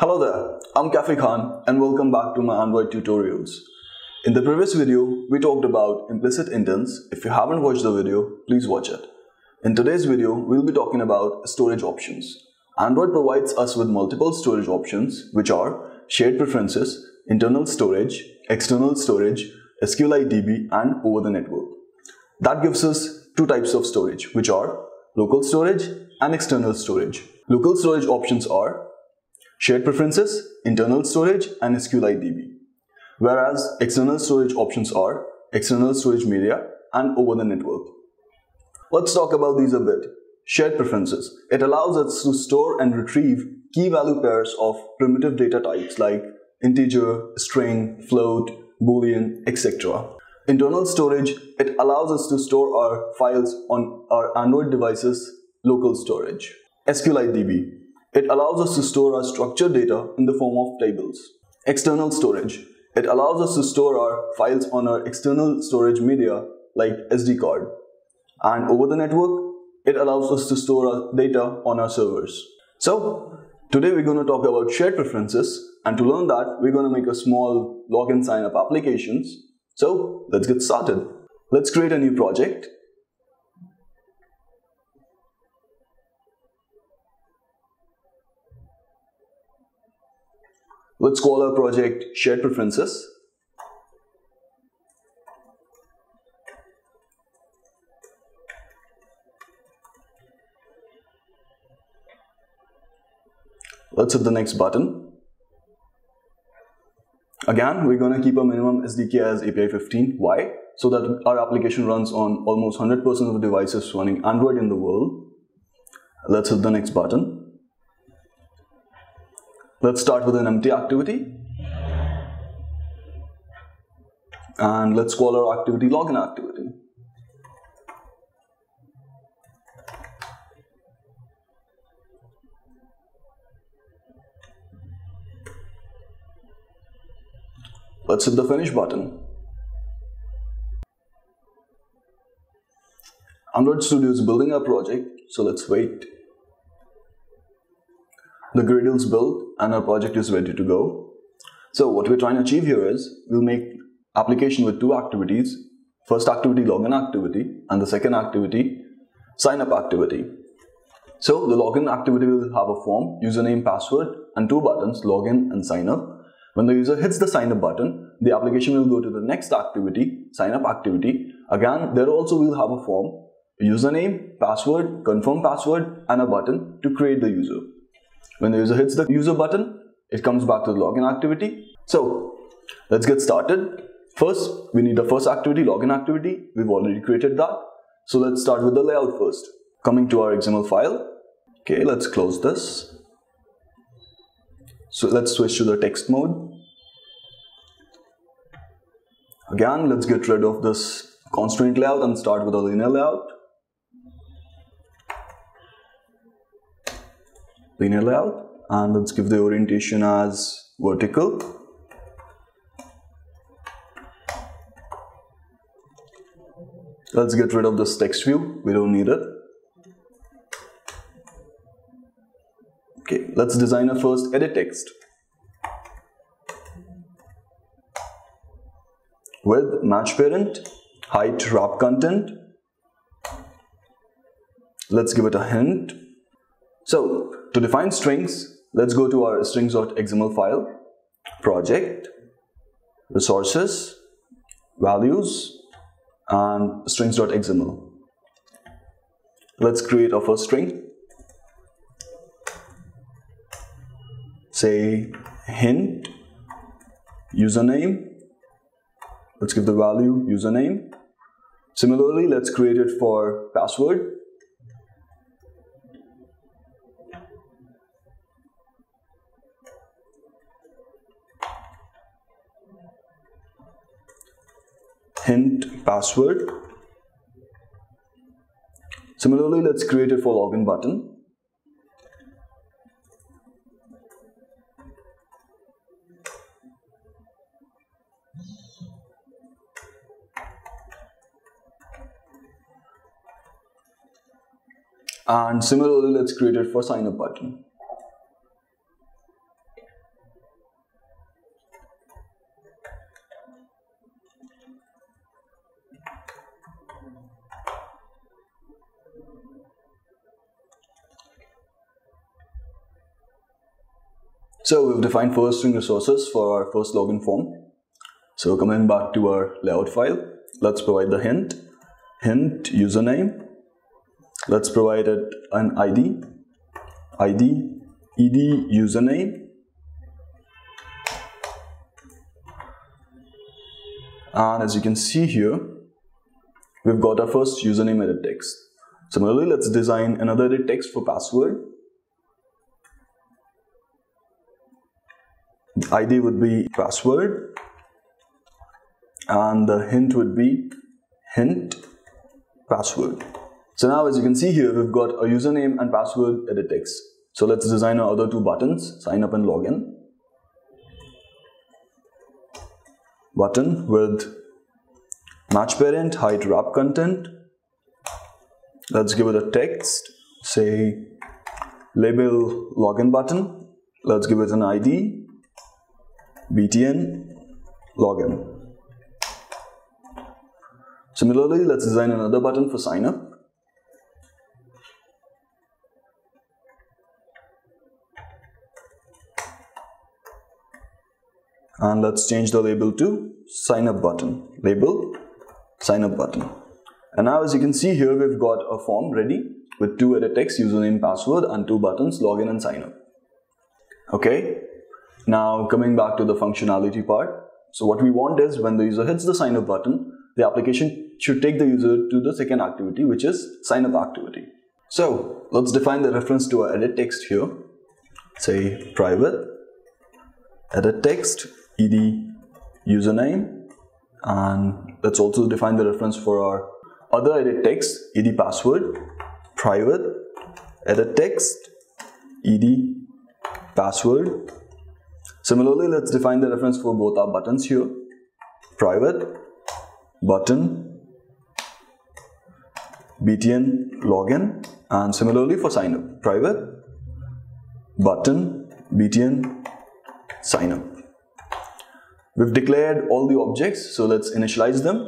Hello there, I'm Kafi Khan and welcome back to my Android tutorials. In the previous video, we talked about implicit intents. If you haven't watched the video, please watch it. In today's video, we'll be talking about storage options. Android provides us with multiple storage options, which are shared preferences, internal storage, external storage, SQLite DB, and over the network. That gives us two types of storage, which are local storage and external storage. Local storage options are shared preferences, internal storage, and SQLite DB. Whereas external storage options are external storage media and over the network. Let's talk about these a bit. Shared preferences. It allows us to store and retrieve key value pairs of primitive data types like integer, string, float, boolean, etc. Internal storage. It allows us to store our files on our Android devices' local storage. SQLite DB. It allows us to store our structured data in the form of tables. External storage. It allows us to store our files on our external storage media like SD card. And over the network, it allows us to store our data on our servers. So, today we're going to talk about shared preferences, and to learn that, we're going to make a small login sign-up applications. So, let's get started. Let's create a new project. Let's call our project Shared Preferences. Let's hit the next button. Again, we're going to keep a minimum SDK as API 15. Why? So that our application runs on almost 100% of the devices running Android in the world. Let's hit the next button. Let's start with an empty activity. And let's call our activity login activity. Let's hit the finish button. Android Studio is building our project, so let's wait. The Gradle is built and our project is ready to go. So what we're trying to achieve here is we'll make application with two activities. First activity login activity and the second activity sign up activity. So the login activity will have a form, username, password, and two buttons, login and sign up. When the user hits the sign up button, the application will go to the next activity, sign up activity. Again, there also will have a form, a username, password, confirm password, and a button to create the user. When the user hits the user button, it comes back to the login activity. So let's get started. First, we need the first activity, login activity. We've already created that. So let's start with the layout first. Coming to our XML file. Okay, let's close this. So let's switch to the text mode. Again, let's get rid of this constraint layout and start with a linear layout. Linear layout, and let's give the orientation as vertical. Let's get rid of this text view, we don't need it. Okay, let's design a first edit text with match parent, height wrap content. Let's give it a hint. So to define strings, let's go to our strings.xml file, project, resources, values, and strings.xml. Let's create our first string. Say hint, username. Let's give the value username. Similarly, let's create it for password. Hint password. Similarly, let's create it for login button. And similarly, let's create it for sign up button. So we've defined first string resources for our first login form. So coming back to our layout file, let's provide the hint username. Let's provide it an ID ed username, and as you can see here, we've got our first username edit text. Similarly, let's design another edit text for password. The ID would be password and the hint would be hint password. So now as you can see here, we've got a username and password edit text. So let's design our other two buttons, sign up and login. Button with match parent, height wrap content. Let's give it a text, say label login button. Let's give it an ID, btn login. Similarly, let's design another button for sign up. And let's change the label to sign up button, label sign up button. And now as you can see here, we've got a form ready with two edit text, username, password, and two buttons, login and sign up. Okay, now coming back to the functionality part. So what we want is when the user hits the sign up button, the application should take the user to the second activity, which is sign up activity. So let's define the reference to our edit text here. Say private edit text ed username, and let's also define the reference for our other edit text ed password, private edit text ed password. Similarly, let's define the reference for both our buttons here, private button btn login, and similarly for sign up, private button btn sign up. We've declared all the objects, so let's initialize them.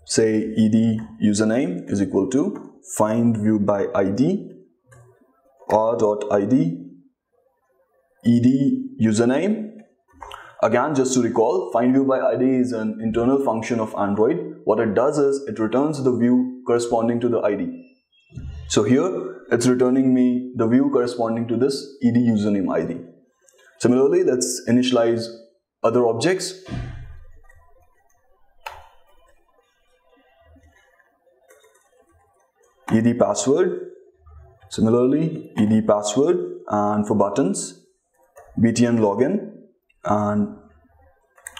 Say ed username is equal to find view by id r.id ed username. Again, just to recall, find view by id is an internal function of Android. What it does is it returns the view corresponding to the id. So here it's returning me the view corresponding to this ed username id. Similarly, let's initialize other objects. Ed password. Similarly, ed password, and for buttons, btn login and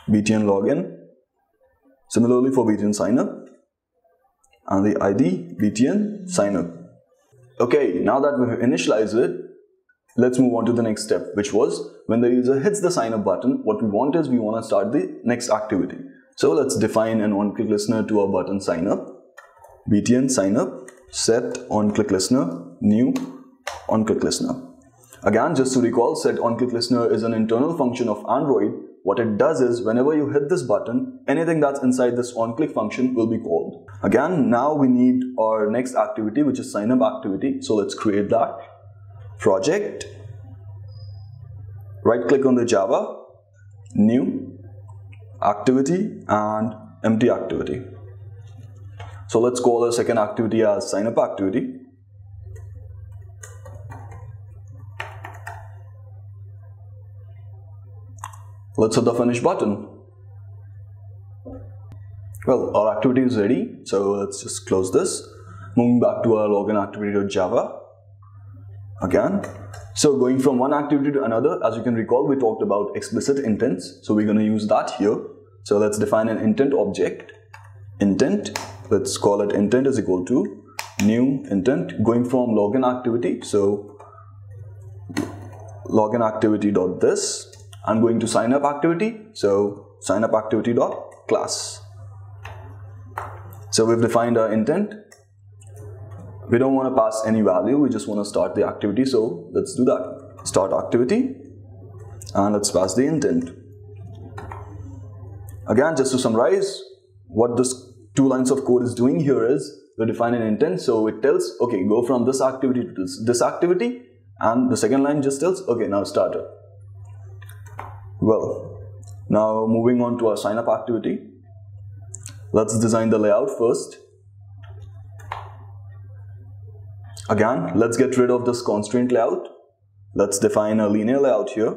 btn login. Similarly for btn sign up and the id btn sign up. Okay, now that we've initialized it, let's move on to the next step, which was when the user hits the sign up button, what we want is we want to start the next activity. So let's define an on-click listener to our button sign up. btn sign up, set on-click listener, new on-click listener. Again, just to recall, set on-click listener is an internal function of Android. What it does is whenever you hit this button, anything that's inside this on-click function will be called. Again, now we need our next activity, which is sign up activity. So let's create that. Project, right click on the Java, new activity and empty activity. So let's call our second activity as sign up activity. Let's hit the finish button. Well, our activity is ready, so let's just close this. Moving back to our login activity.java. Again, so going from one activity to another, as you can recall, we talked about explicit intents, so we're going to use that here. So let's define an intent object, intent, let's call it intent is equal to new intent, going from login activity, so login activity dot this, I'm going to sign up activity, so sign up activity dot class. So we've defined our intent. We don't want to pass any value, we just want to start the activity, so let's do that. Start activity and let's pass the intent. Again, just to summarize, what this 2 lines of code is doing here is we define an intent, so it tells, okay, go from this activity to this activity, and the second line just tells, okay, now start it. Well, now moving on to our sign up activity. Let's design the layout first. Again, let's get rid of this constraint layout. Let's define a linear layout here.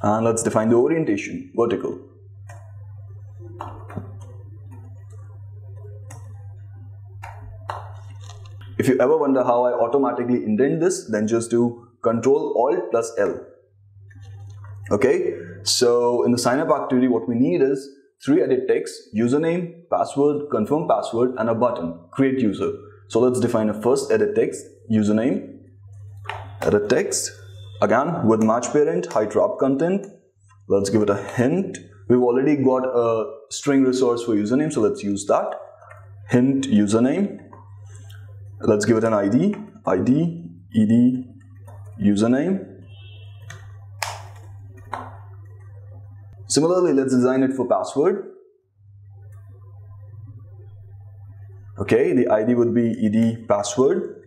And let's define the orientation, vertical. If you ever wonder how I automatically indent this, then just do Ctrl-Alt+L. Okay, so in the sign up activity, what we need is 3 edit text, username, password, confirm password, and a button, create user. So let's define a first edit text, username, edit text, again with match parent, height wrap content. Let's give it a hint. We've already got a string resource for username, so let's use that. Hint username. Let's give it an ID, ed username. Similarly, let's design it for password. Okay, the ID would be ed password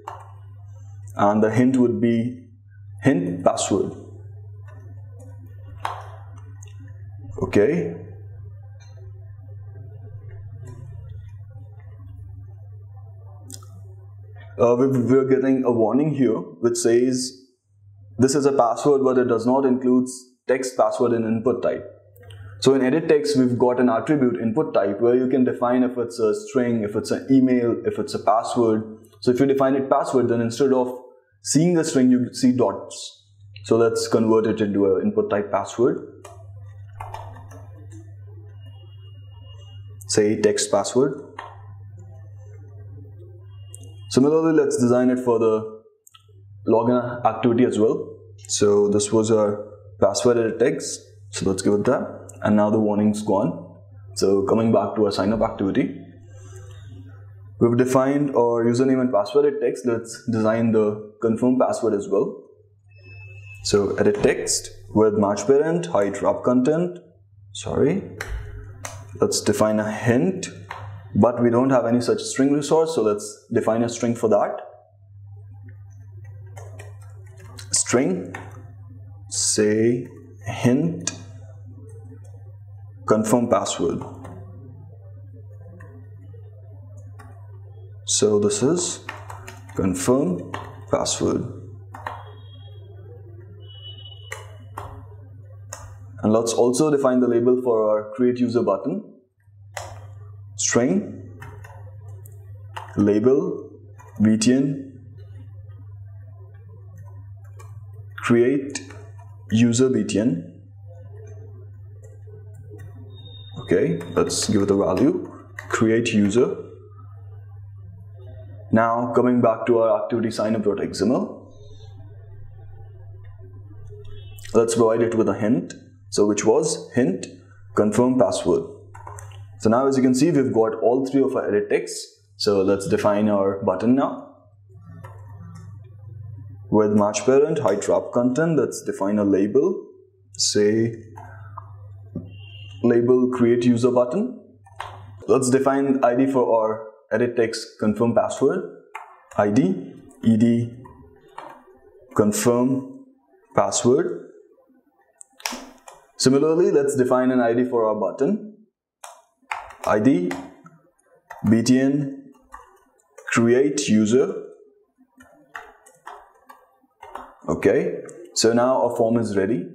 and the hint would be hint password. Okay. We're getting a warning here which says this is a password but it does not include text password in input type. So in edit text, we've got an attribute input type where you can define if it's a string, if it's an email, if it's a password. So if you define it password, then instead of seeing the string, you see dots. So let's convert it into an input type password. Say text password. Similarly, let's design it for the login activity as well. So this was our password edit text. So let's give it that. And now the warning's gone. So coming back to our sign up activity, we've defined our username and password edit text. Let's design the confirm password as well. So edit text with match parent, height wrap content. Let's define a hint, but we don't have any such string resource, so let's define a string for that. String, say hint confirm password. So this is confirm password. And let's also define the label for our create user button. String, label, btn, create user btn. Okay, let's give it a value, create user. Now coming back to our activity signup.xml, let's provide it with a hint. So which was hint confirm password. So now as you can see, we've got all 3 of our edit texts. So let's define our button now. With match parent, height wrap content, let's define a label. Say label create user button. Let's define ID for our edit text confirm password. ID, ed confirm password. Similarly, let's define an ID for our button. ID, btn, create user. Okay, so now our form is ready.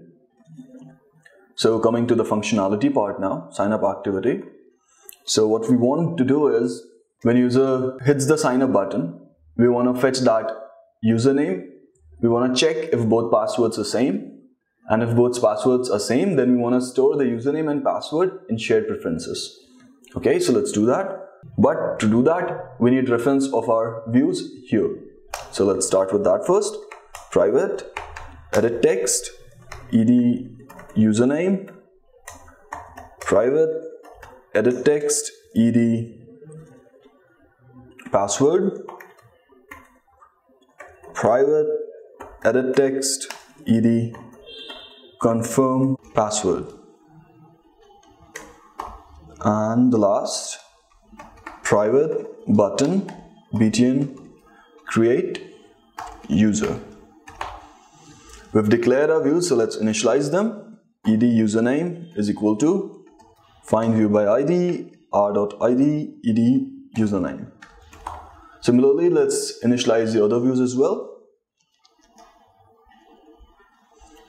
So coming to the functionality part now, sign up activity. So what we want to do is, when user hits the sign up button, we want to fetch that username. We want to check if both passwords are same. And if both passwords are same, then we want to store the username and password in shared preferences. Okay, so let's do that. But to do that, we need reference of our views here. So let's start with that first. Private, edit text, ed username, private, edit text, ed password, private, edit text, ed confirm password, and the last, private, button, btn, create user. We've declared our views, so let's initialize them. ed username is equal to find view by id r.id ed username. Similarly, let's initialize the other views as well.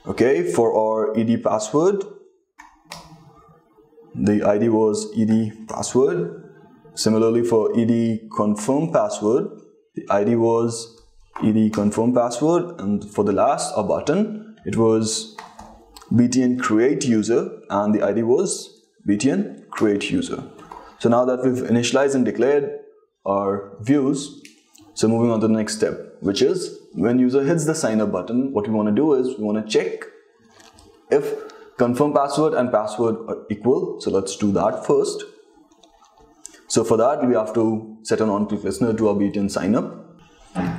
Okay, for our ed password, the id was ed password. Similarly, for ed confirm password, the id was ed confirm password, and for the last, a button, it was btn create user, and the id was btn create user. So now that we've initialized and declared our views, so moving on to the next step, which is when user hits the sign up button, what we want to do is we want to check if confirm password and password are equal. So let's do that first. So for that, we have to set an on-click listener to our btn sign up.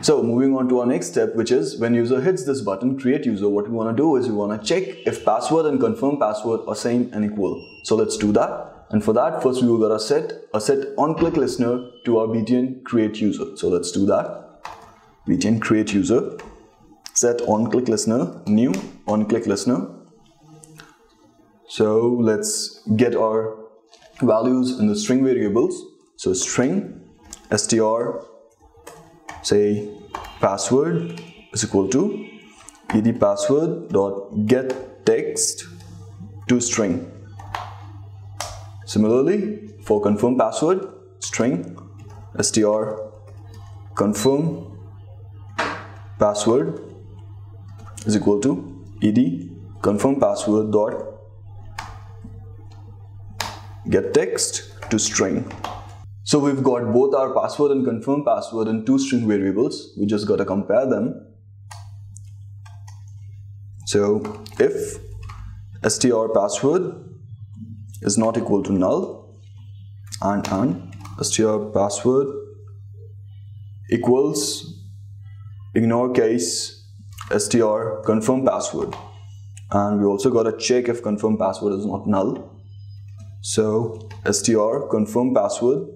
So moving on to our next step, which is when user hits this button, create user, what we want to do is we want to check if password and confirm password are same and equal. So let's do that. And for that, first we gotta set on-click listener to our btn create user. So let's do that. btn create user, set on-click listener, new on-click listener. So let's get our values in the string variables. So string str, say password is equal to ed password dot get text to string. Similarly, for confirm password, string str confirm password is equal to ed confirm password dot get text to string. So we've got both our password and confirm password in two string variables. We just got to compare them. So if str password is not equal to null and str password equals, ignore case str confirm password, and we also got to check if confirm password is not null. So str confirm password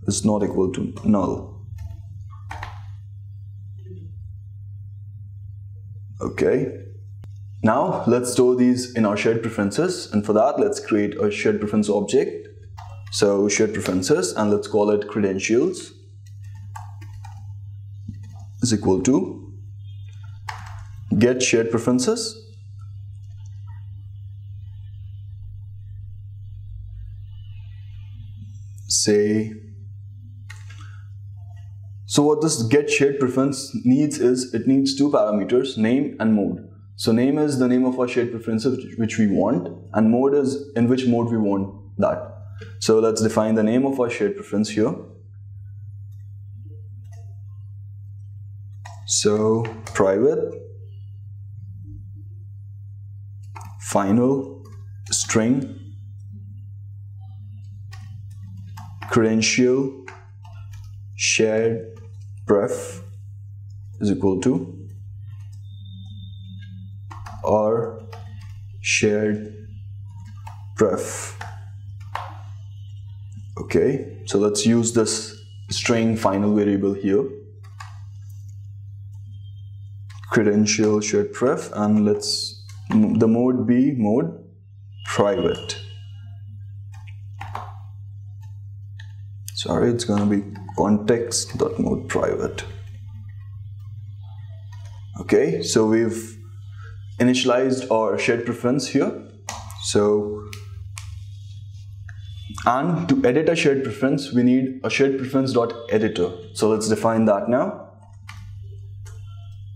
is not equal to null. Okay, now let's store these in our shared preferences, and for that let's create a shared preference object. So shared preferences, and let's call it credentials is equal to get shared preferences say. So what this get shared preference needs is, it needs two parameters, name and mode. So name is the name of our shared preferences which we want, and mode is in which mode we want that. So let's define the name of our shared preference here. So private final string credential shared pref is equal to or shared pref. Okay, so let's use this string final variable here, credential shared pref, and let's the mode be mode private. Sorry, it's going to be context.mode private. Okay, so we've initialized our shared preference here. So, and to edit a shared preference, we need a shared preference.editor. So let's define that now.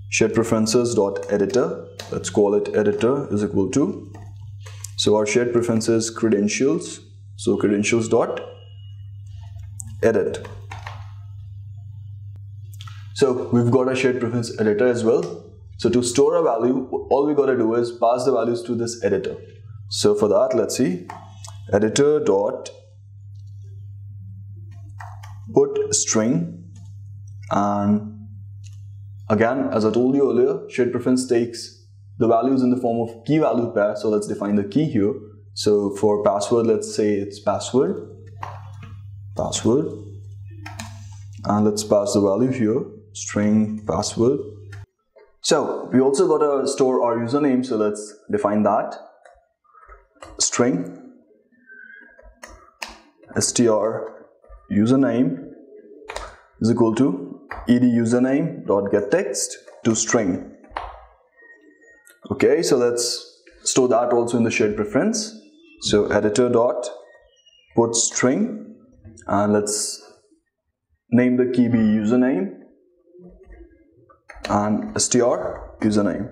Shared preferences.editor. Let's call it editor is equal to. So our shared preferences credentials. So credentials.edit. So we've got a shared preference editor as well. So to store a value, all we gotta do is pass the values to this editor. So for that, let's see, editor dot put string, and again, as I told you earlier, shared preference takes the values in the form of key value pair. So let's define the key here. So for password, let's say it's password, and let's pass the value here, string password So we also got to store our username, so let's define that. String str username is equal to edUsername.getText to string. Okay, so let's store that also in the shared preference. So editor dot put string, and let's name the key be username and str username.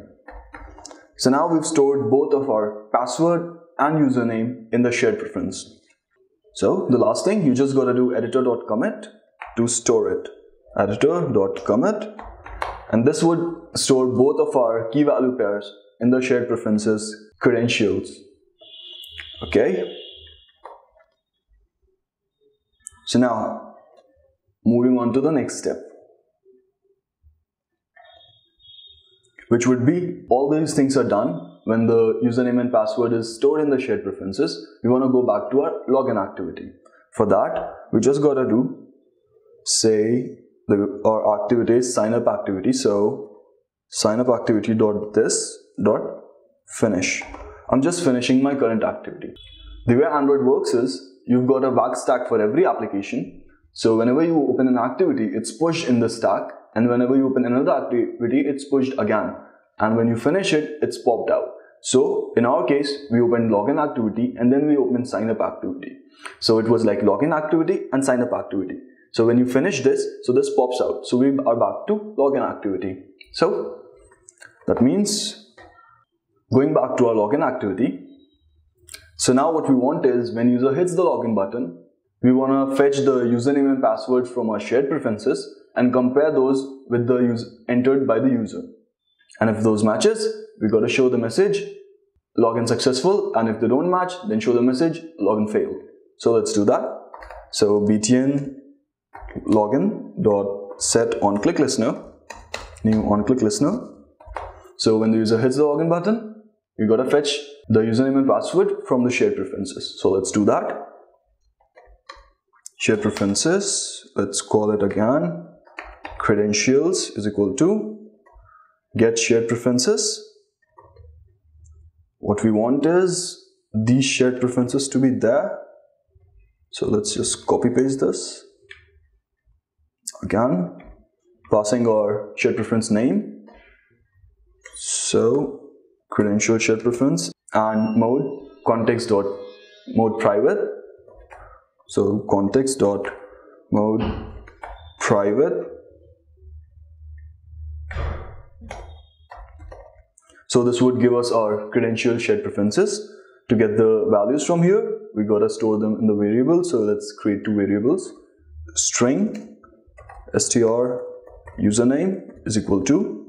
So now we've stored both of our password and username in the shared preference. So the last thing, you just got to do editor.commit to store it. Editor.commit, and this would store both of our key value pairs in the shared preferences credentials. Okay. So now moving on to the next step, which would be all these things are done. When the username and password is stored in the shared preferences, we want to go back to our login activity. For that, we just got to do, say, our activity is sign up activity. So sign up activity dot this dot finish. I'm just finishing my current activity. The way Android works is you've got a back stack for every application. So whenever you open an activity, it's pushed in the stack, and whenever you open another activity, it's pushed again. And when you finish it, it's popped out. So in our case, we opened login activity and then we opened sign up activity. So it was like login activity and sign up activity. So when you finish this, so this pops out. So we are back to login activity. So that means going back to our login activity. So now what we want is when user hits the login button, we want to fetch the username and password from our shared preferences and compare those with the entered by the user. And if those matches, we got to show the message login successful, and if they don't match, then show the message login failed. So let's do that. So btn login dot set on click listener, new on click listener. So when the user hits the login button, we got to fetch the username and password from the shared preferences. So let's do that. Shared preferences, let's call it again, credentials is equal to get shared preferences. What we want is these shared preferences to be there. So let's just copy paste this. Again, passing our shared preference name. So credential shared preference and mode context dot mode private. So context dot mode private. So this would give us our credential shared preferences. To get the values from here, we gotta store them in the variable. So let's create two variables. String str username is equal to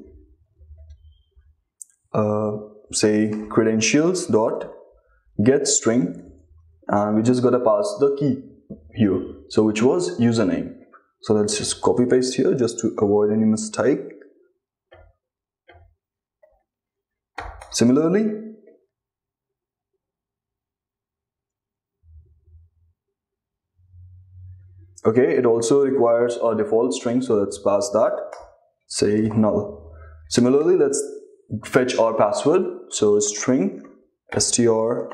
say credentials dot get string, and we just gotta pass the key here, so which was username. So let's just copy paste here just to avoid any mistake. Similarly, okay, it also requires a default string, so let's pass that, say null. Similarly, let's fetch our password. So string str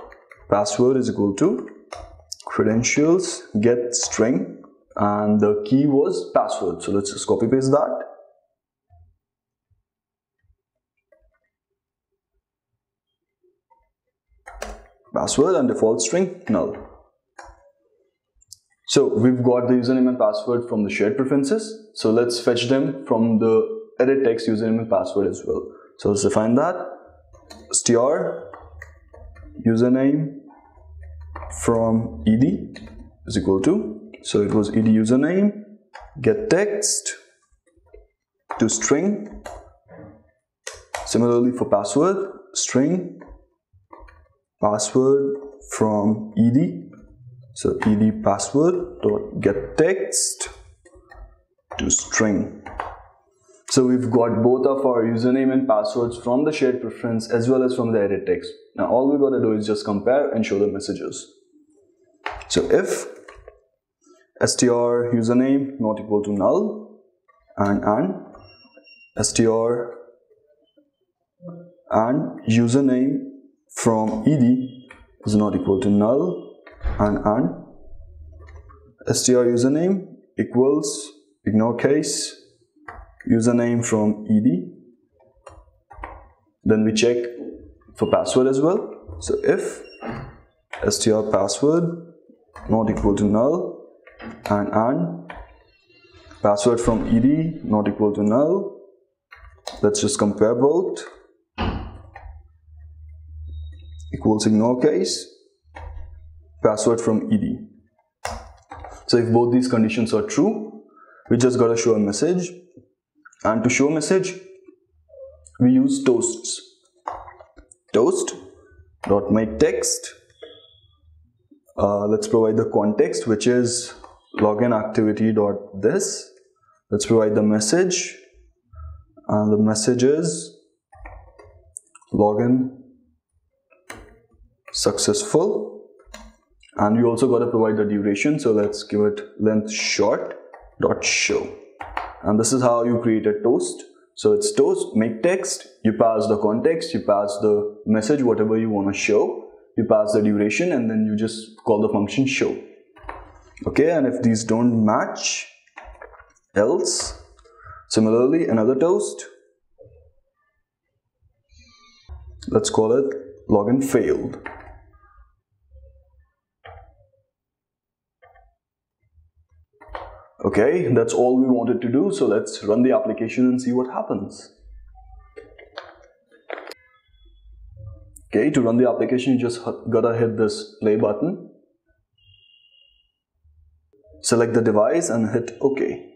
password is equal to credentials get string, and the key was password. So let's just copy paste that. Password and default string null. So we've got the username and password from the shared preferences. So let's fetch them from the edit text username and password as well. So let's define that. Str username from ed is equal to, so it was ed username get text to string. Similarly for password, string password from ed, so ed password dot get text to string. So we've got both of our username and passwords from the shared preference as well as from the edit text. Now all we gotta do is just compare and show the messages. So if str username not equal to null and str and username from ed is not equal to null, and str username equals, ignore case, username from ed. Then we check for password as well. So if str password not equal to null and password from ed not equal to null, let's just compare both, equals ignore case, password from ed. So if both these conditions are true, we just gotta show a message, and to show a message we use toasts. Toast dot make text. Let's provide the context, which is login activity dot this. Let's provide the message, and the message is login successful. And you also got to provide the duration, so let's give it length short dot show. And this is how you create a toast. So it's toast make text, you pass the context, you pass the message, whatever you want to show, you pass the duration, and then you just call the function show. Okay, and if these don't match, else. Similarly, another toast, let's call it login failed. Okay, that's all we wanted to do, so let's run the application and see what happens. Okay, to run the application, you just gotta hit this play button, select the device and hit OK.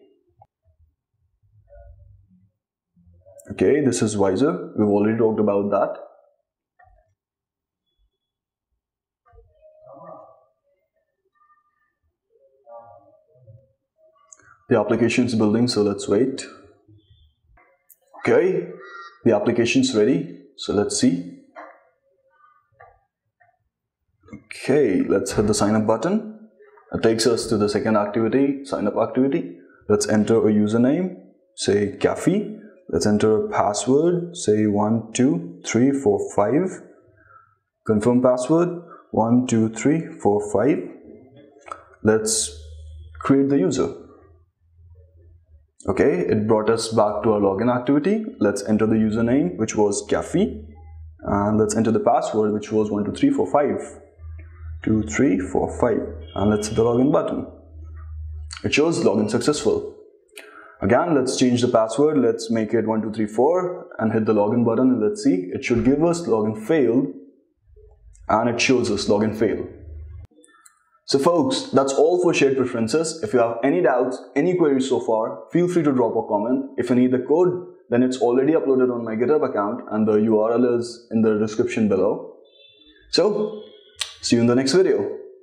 Okay, this is Visor, we've already talked about that. The application is building, so let's wait. Okay, the application is ready, so let's see. Okay, let's hit the sign up button. It takes us to the second activity, sign up activity. Let's enter a username, say Cafe. Let's enter a password, say 12345. Confirm password 12345. Let's create the user. Okay, it brought us back to our login activity. Let's enter the username, which was Cafe, and let's enter the password, which was 12345. 2345, and let's hit the login button. It shows login successful. Again, let's change the password. Let's make it 1234 and hit the login button, and let's see. It should give us login failed, and it shows us login failed. So folks, that's all for shared preferences. If you have any doubts, any queries so far, feel free to drop a comment. If you need the code, then it's already uploaded on my GitHub account and the URL is in the description below. So, see you in the next video.